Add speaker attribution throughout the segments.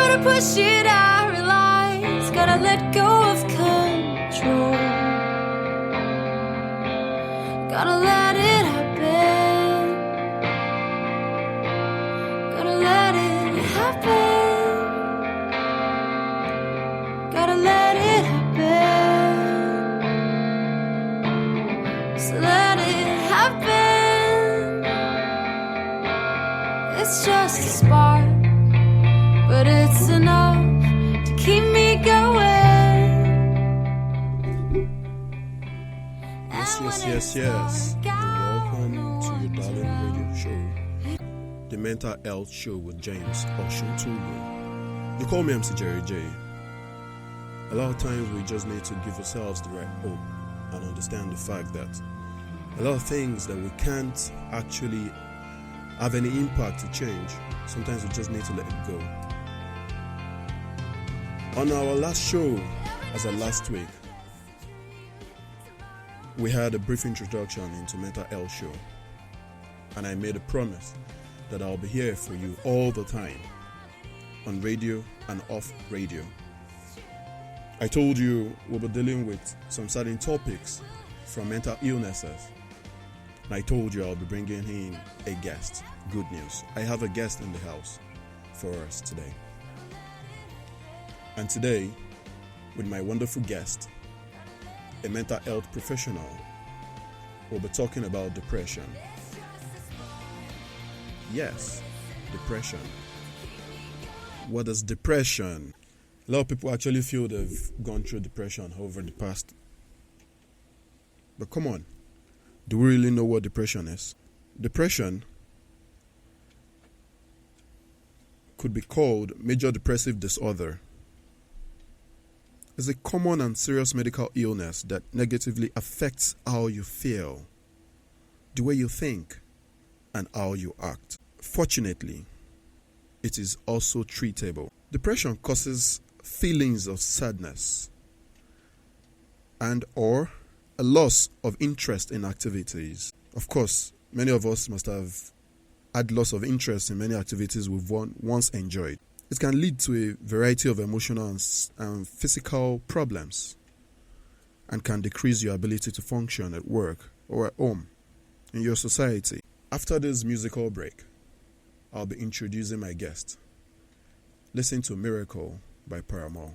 Speaker 1: Gotta push it, I realize. Gotta let go of control. Gotta let it happen. Gotta let it happen. Gotta let it happen. So let it happen. It's just a spark, but it's enough to keep me going.
Speaker 2: Yes. Welcome to your darling radio show, the Mental Health Show with James Osuntoogun. You call me MC Jerryjay. A lot of times we just need to give ourselves the right hope and understand the fact that a lot of things that we can't actually have any impact to change, sometimes we just need to let it go. On our last show, as of last week, we had a brief introduction into Mental Health Show, and I made a promise that I'll be here for you all the time, on radio and off radio. I told you we'll be dealing with some certain topics from mental illnesses, and I told you I'll be bringing in a guest. Good news, I have a guest in the house for us today. And today, with my wonderful guest, a mental health professional, we'll be talking about depression. Yes, depression. What is depression? A lot of people actually feel they've gone through depression over the past. But come on, do we really know what depression is? Depression could be called major depressive disorder. It's a common and serious medical illness that negatively affects how you feel, the way you think, and how you act. Fortunately, it is also treatable. Depression causes feelings of sadness and or a loss of interest in activities. Of course, many of us must have had loss of interest in many activities we've once enjoyed. It can lead to a variety of emotional and physical problems and can decrease your ability to function at work or at home in your society. After this musical break, I'll be introducing my guest. Listen to Miracle by Paramore.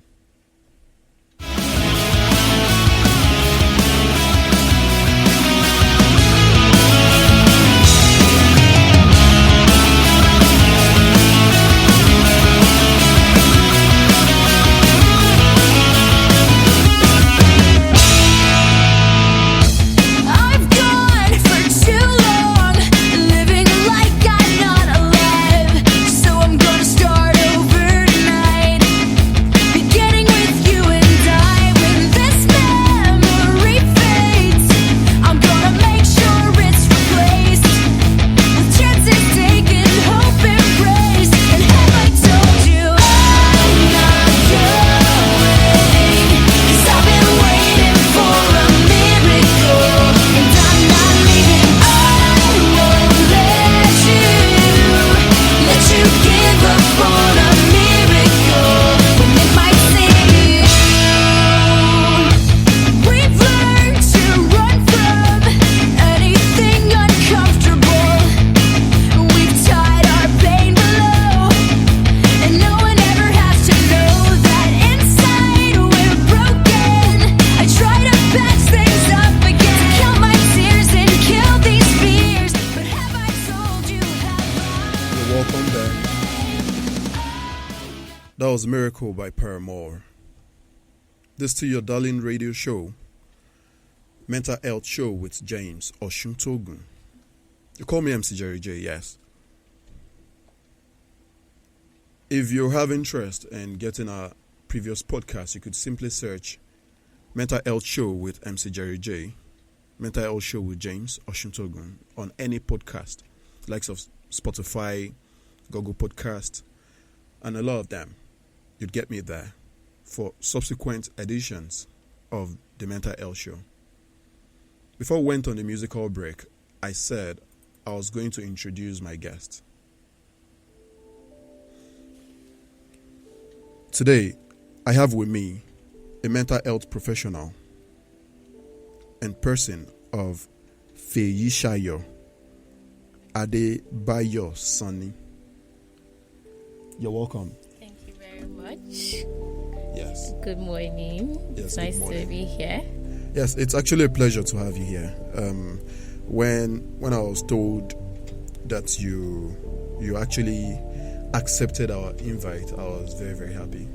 Speaker 2: That was Miracle by Paramore. This to your darling radio show, Mental Health Show with James Osuntoogun. You call me MC Jerryjay, yes. If you have interest in getting our previous podcast, you could simply search Mental Health Show with MC Jerryjay, Mental Health Show with James Osuntoogun on any podcast, likes of Spotify, Google Podcast, and a lot of them. You'd get me there for subsequent editions of the Mental Health Show. Before we went on the musical break, I said I was going to introduce my guest. Today, I have with me a mental health professional and person of Jerryjay Adebayo Sonny. You're welcome.
Speaker 3: Thank you very much.
Speaker 2: Yes.
Speaker 3: Good morning.
Speaker 2: Yes,
Speaker 3: It's
Speaker 2: good
Speaker 3: nice
Speaker 2: morning.
Speaker 3: to be here.
Speaker 2: Yes, it's actually a pleasure to have you here. When I was told that you actually accepted our invite, I was very, very happy.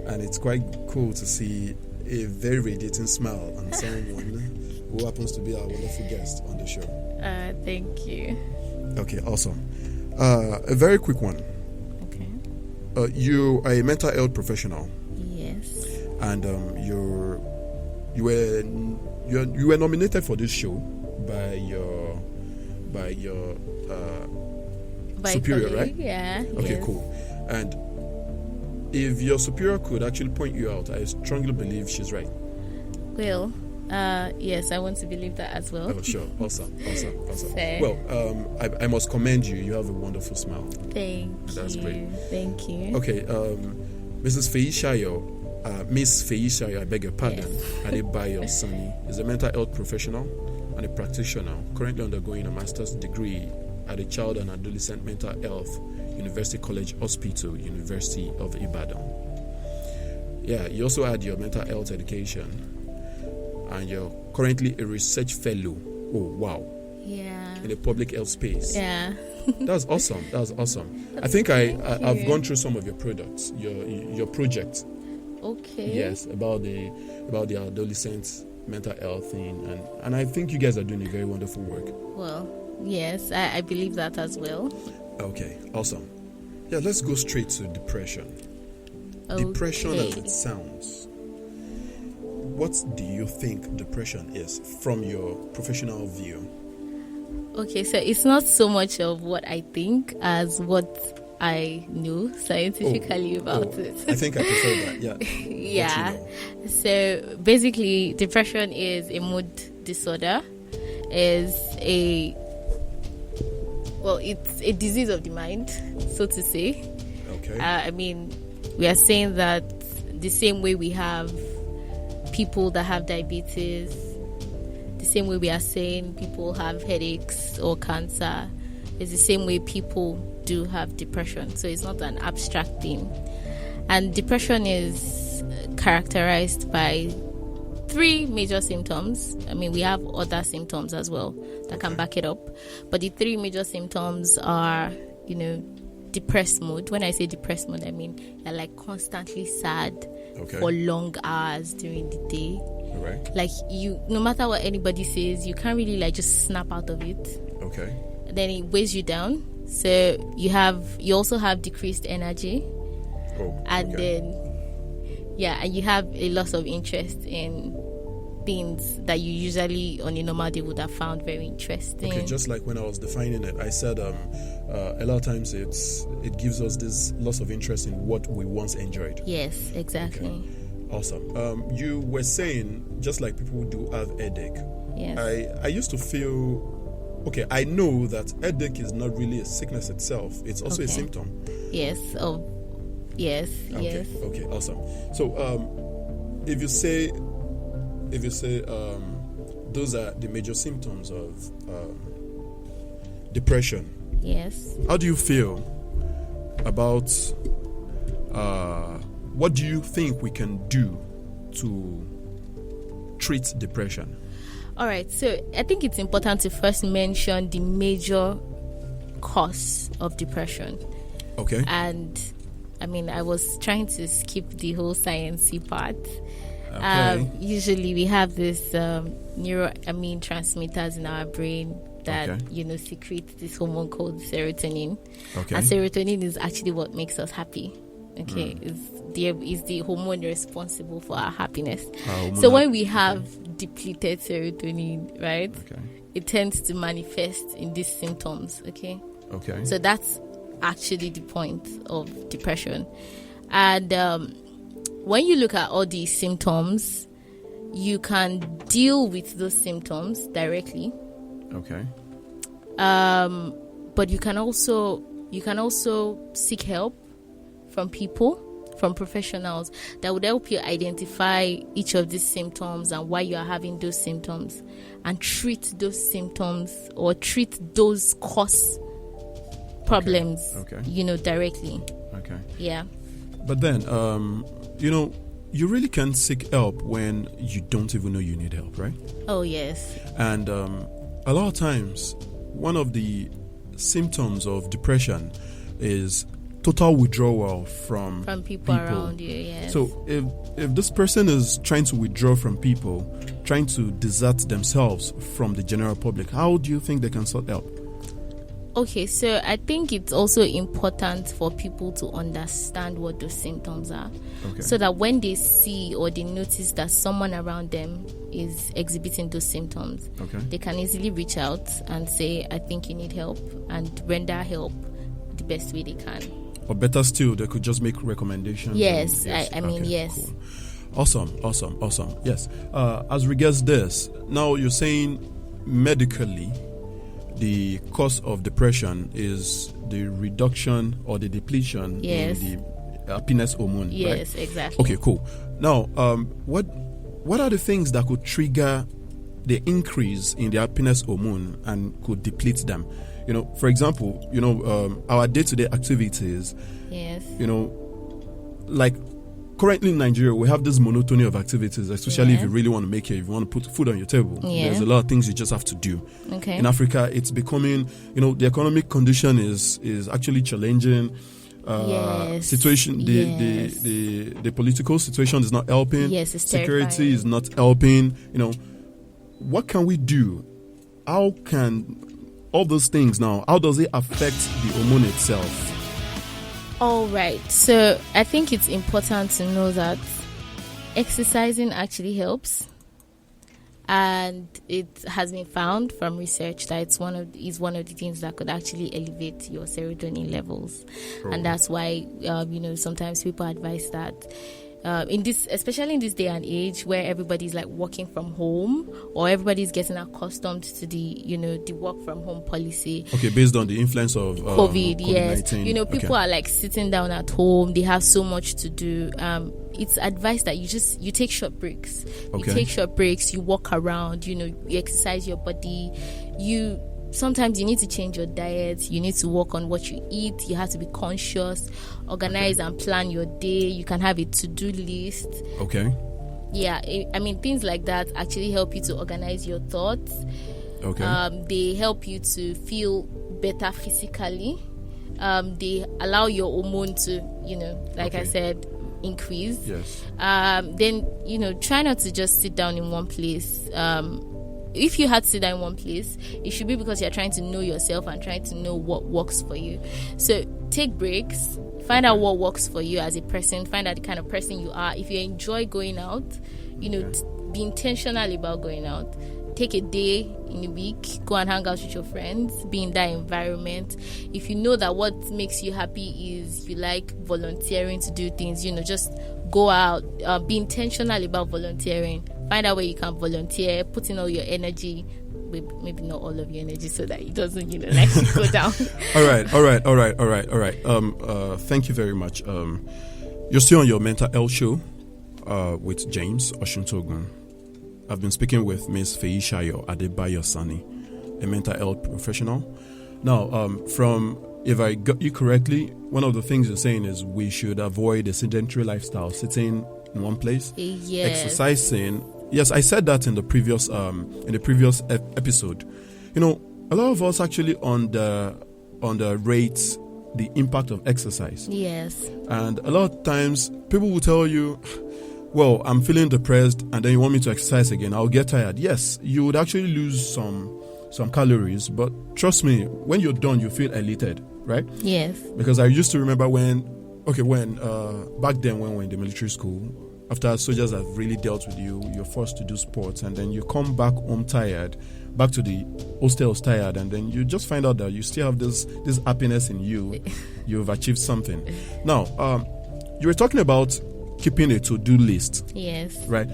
Speaker 2: And it's quite cool to see a very radiating smile on someone who happens to be our wonderful guest on the show.
Speaker 3: Thank you.
Speaker 2: Okay, awesome. A very quick one.
Speaker 3: Okay.
Speaker 2: You are a mental health professional,
Speaker 3: Yes.
Speaker 2: and you were nominated for this show by your
Speaker 3: By
Speaker 2: superior,
Speaker 3: colleague,
Speaker 2: right?
Speaker 3: Yeah.
Speaker 2: Okay,
Speaker 3: yes.
Speaker 2: cool. And if your superior could actually point you out, I strongly believe she's right.
Speaker 3: Well, yes, I want to believe that as well.
Speaker 2: Oh, sure. Awesome.
Speaker 3: Fair.
Speaker 2: Well, I must commend you. You have a wonderful smile.
Speaker 3: Thank
Speaker 2: That's
Speaker 3: you.
Speaker 2: great.
Speaker 3: Thank you.
Speaker 2: Okay, Mrs. Miss Jerryjay, I beg your pardon, Adebayo Sonny is a mental health professional and a practitioner currently undergoing a master's degree at the Child and Adolescent Mental Health University College Hospital, University of Ibadan. Yeah, you also had your mental health education, and you're currently a research fellow. Oh, wow.
Speaker 3: Yeah.
Speaker 2: In the public health space.
Speaker 3: Yeah.
Speaker 2: That's awesome. I think I've
Speaker 3: you.
Speaker 2: gone through some of your products, your project.
Speaker 3: Okay.
Speaker 2: Yes, about the adolescent mental health thing, and I think you guys are doing a very wonderful work.
Speaker 3: Well, yes, I believe that as well.
Speaker 2: Okay, awesome. Yeah, let's go straight to depression. Depression as it sounds. What do you think depression is from your professional view?
Speaker 3: Okay, so it's not so much of what I think as what I know scientifically about it.
Speaker 2: I think I prefer that. Yeah.
Speaker 3: Yeah.
Speaker 2: What you know.
Speaker 3: So basically, depression is a mood disorder. It's a disease of the mind, so to say.
Speaker 2: Okay.
Speaker 3: I mean, we are saying that the same way we have people that have diabetes, the same way we are saying people have headaches or cancer, is the same way people do have depression. So it's not an abstract thing. And depression is characterized by 3 major symptoms. I mean, we have other symptoms as well that can back it up. But the 3 major symptoms are, depressed mood. When I say depressed mood, I mean you're like constantly sad for long hours during the day.
Speaker 2: All right.
Speaker 3: Like no matter what anybody says, you can't really like just snap out of it.
Speaker 2: Okay.
Speaker 3: Then it weighs you down. So you also have decreased energy.
Speaker 2: Oh.
Speaker 3: And
Speaker 2: okay.
Speaker 3: and you have a loss of interest in things that you usually on a normal day would have found very interesting.
Speaker 2: Okay, just like when I was defining it, I said a lot of times it gives us this loss of interest in what we once enjoyed.
Speaker 3: Yes, exactly.
Speaker 2: Okay. Awesome. You were saying just like people do have headache.
Speaker 3: Yes.
Speaker 2: I used to feel. Okay, I know that headache is not really a sickness itself. It's also a symptom.
Speaker 3: Yes. Yes.
Speaker 2: Okay.
Speaker 3: Yes.
Speaker 2: Okay. Awesome. So, if you say, those are the major symptoms of depression.
Speaker 3: Yes.
Speaker 2: How do you feel about? What do you think we can do to treat depression?
Speaker 3: All right. So I think it's important to first mention the major cause of depression.
Speaker 2: Okay.
Speaker 3: And I mean, I was trying to skip the whole sciencey part.
Speaker 2: Okay.
Speaker 3: Usually we have this neuroamine transmitters in our brain that secrete this hormone called serotonin.
Speaker 2: Okay.
Speaker 3: And serotonin is actually what makes us happy. Okay, is the hormone responsible for our happiness. So when we have depleted serotonin, right, it tends to manifest in these symptoms. Okay. So that's actually the point of depression. And when you look at all these symptoms, you can deal with those symptoms directly.
Speaker 2: Okay.
Speaker 3: But you can also seek help from people. from professionals that would help you identify each of these symptoms and why you are having those symptoms, and treat those symptoms or treat those cause problems, directly.
Speaker 2: Okay.
Speaker 3: Yeah.
Speaker 2: But then, you really can't seek help when you don't even know you need help, right?
Speaker 3: Oh, yes.
Speaker 2: And a lot of times, one of the symptoms of depression is total withdrawal from
Speaker 3: people around you. Yes.
Speaker 2: So if this person is trying to withdraw from people, trying to desert themselves from the general public, how do you think they can sort help?
Speaker 3: Okay, so I think it's also important for people to understand what those symptoms are, so that when they see or they notice that someone around them is exhibiting those symptoms, they can easily reach out and say, I think you need help, and render help the best way they can.
Speaker 2: Or better still, they could just make recommendations.
Speaker 3: Yes, I mean, yes.
Speaker 2: Cool. Awesome. Yes. As regards this, now you're saying medically, the cause of depression is the reduction or the depletion in the happiness hormone.
Speaker 3: Yes,
Speaker 2: right?
Speaker 3: exactly.
Speaker 2: Okay, cool. Now, what are the things that could trigger the increase in the happiness hormone and could deplete them? For example, our day-to-day activities.
Speaker 3: Yes.
Speaker 2: Like currently in Nigeria, we have this monotony of activities, especially if you really want to make it, if you want to put food on your table.
Speaker 3: Yeah.
Speaker 2: There's a lot of things you just have to do.
Speaker 3: Okay.
Speaker 2: In Africa, it's becoming, the economic condition is actually challenging. Situation, the political situation is not helping.
Speaker 3: Yes, it's
Speaker 2: security
Speaker 3: terrifying.
Speaker 2: is not helping. What can we do? How can all those things now, how does it affect the hormone itself?
Speaker 3: All right. So I think it's important to know that exercising actually helps, and it has been found from research that it's one of the things that could actually elevate your serotonin levels, and that's why sometimes people advise that. Especially in this day and age where everybody's like working from home, or everybody's getting accustomed to the work from home policy.
Speaker 2: Okay, based on the influence of
Speaker 3: COVID, yes.
Speaker 2: COVID-19.
Speaker 3: People are like sitting down at home. They have so much to do. It's advised that you take short breaks.
Speaker 2: Okay.
Speaker 3: You take short breaks. You walk around. You exercise your body. Sometimes you need to change your diet. You need to work on what you eat. You have to be conscious, organize and plan your day. You can have a to-do list.
Speaker 2: Okay.
Speaker 3: Yeah, I mean, things like that actually help you to organize your thoughts.
Speaker 2: Okay.
Speaker 3: They help you to feel better physically. They allow your hormone to, I said, increase.
Speaker 2: Yes.
Speaker 3: Then, try not to just sit down in one place. If you had to sit down in one place, it should be because you're trying to know yourself and trying to know what works for you. So take breaks, find out what works for you as a person, find out the kind of person you are. If you enjoy going out, be intentional about going out. Take a day in a week, go and hang out with your friends, be in that environment. If you know that what makes you happy is you like volunteering to do things, just go out, be intentional about volunteering. Find out where you can volunteer, put in all your energy, maybe not all of your energy, so that it doesn't, go down.
Speaker 2: All right. Thank you very much. You're still on your mental health show with James Osuntoogun. I've been speaking with Ms. Feishayo Adebayo Sani, a mental health professional. Now, if I got you correctly, one of the things you're saying is we should avoid a sedentary lifestyle, sitting in one place, exercising. Yes, I said that in the previous episode. A lot of us actually underrate the impact of exercise.
Speaker 3: Yes.
Speaker 2: And a lot of times people will tell you, well, I'm feeling depressed, and then you want me to exercise again, I'll get tired. Yes, you would actually lose some calories, but trust me, when you're done, you feel elated, right?
Speaker 3: Yes.
Speaker 2: Because I used to remember when back then when we were in the military school, after soldiers have really dealt with you, you're forced to do sports, and then you come back home tired, back to the hostels tired, and then you just find out that you still have this happiness in you. You've achieved something. Now, you were talking about keeping a to-do list.
Speaker 3: Yes.
Speaker 2: Right.